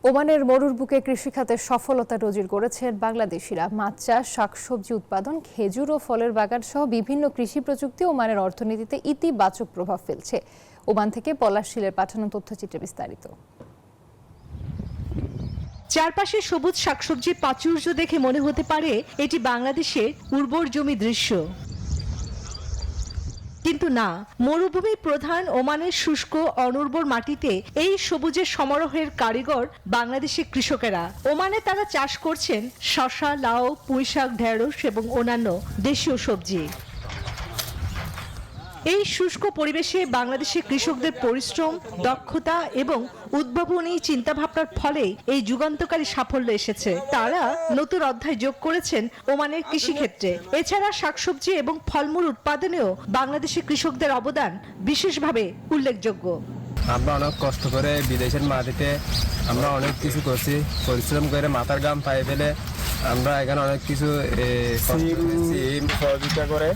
ওমানের মরুর বুকে কৃষিখাতে সফলতা নজির গড়েছেন বাংলাদেশিরা। মাছ চাষ, শাকসবজি উৎপাদন, খেজুর ও ফলের বাগান সহ বিভিন্ন কৃষি প্রযুক্তি ওমানের অর্থনীতিতে ইতিবাচক প্রভাব ফেলছে। ওমান থেকে পলাশ শীলের পাঠানো তথ্যচিত্রে বিস্তারিত। চারপাশে সবুজ শাকসবজির প্রাচুর্য দেখে মনে হতে পারে এটি বাংলাদেশের উর্বর জমি দৃশ্য, কিন্তু না। মরুভূমির প্রধান ওমানের শুষ্ক অনুর্বর মাটিতে এই সবুজের সমারোহের কারিগর বাংলাদেশের কৃষকেরা। ওমানে তারা চাষ করছেন শসা, লাউ, পুঁইশাক, ঢেঁড়স এবং অন্যান্য দেশীয় সবজি। এই শুষ্ক পরিবেশে বাংলাদেশের কৃষকদের পরিশ্রম, দক্ষতা এবং উদ্ভাবনী চিন্তাভাবনার ফলে এই যুগান্তকারী সাফল্য এসেছে। তারা নতুন অধ্যায় যোগ করেছেন ওমানের কৃষিক্ষেত্রে। এছাড়া শাকসবজি এবং ফলমূল উৎপাদনেও বাংলাদেশের কৃষকদের অবদান বিশেষভাবে উল্লেখযোগ্য। আমরা অনেক কষ্ট করে বিদেশের মাটিতে আমরা অনেক কিছু করছি, পরিশ্রম করে মাথার ঘাম পায়ে ফেলে আমরা এখানে অনেক কিছু সহযোগিতা করে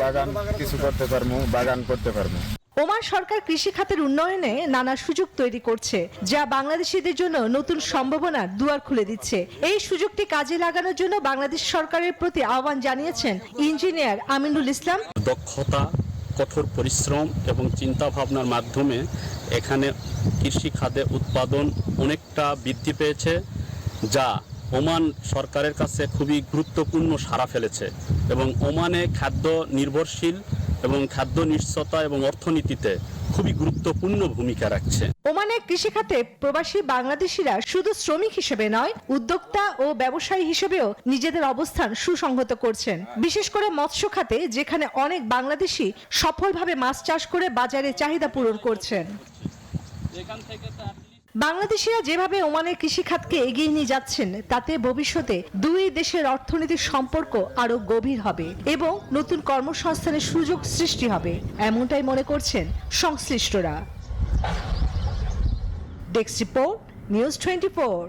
বাগান কিছু করতে পারবো, বাগান করতে পারবো। ওমান সরকার কৃষি খাতের উন্নয়নে নানা সুযোগ তৈরি করছে, যা বাংলাদেশিদের জন্য নতুন সম্ভাবনার দুয়ার খুলে দিচ্ছে। এই সুযোগটি কাজে লাগানোর জন্য বাংলাদেশ সরকারের প্রতি আহ্বান জানিয়েছেন ইঞ্জিনিয়ার আমিনুল ইসলাম। দক্ষতা, কঠোর পরিশ্রম এবং চিন্তা ভাবনার মাধ্যমে এখানে কৃষি খাতে উৎপাদন অনেকটা বৃদ্ধি পেয়েছে, যা ওমান সরকারের কাছে খুবই গুরুত্বপূর্ণ সাড়া ফেলেছে এবং ওমানে খাদ্য নির্ভরশীল এবং খাদ্য নিশ্চয়তা এবং অর্থনীতিতে খুবই গুরুত্বপূর্ণ ভূমিকা রাখছে। ওমানের কৃষি খাতে প্রবাসী বাংলাদেশিরা শুধু শ্রমিক হিসেবে নয়, উদ্যোক্তা ও ব্যবসায়ী হিসেবেও নিজেদের অবস্থান সুসংহত করছেন। বিশেষ করে মৎস্য খাতে, যেখানে অনেক বাংলাদেশি সফলভাবে মাছ চাষ করে বাজারে চাহিদা পূরণ করছেন। বাংলাদেশিরা যেভাবে ওমানের কৃষি খাতকে এগিয়ে নিয়ে যাচ্ছেন, তাতে ভবিষ্যতে দুই দেশের অর্থনৈতিক সম্পর্ক আরো গভীর হবে এবং নতুন কর্মসংস্থানের সুযোগ সৃষ্টি হবে, এমনটাই মনে করছেন সংশ্লিষ্টরা। Desk report, news 24।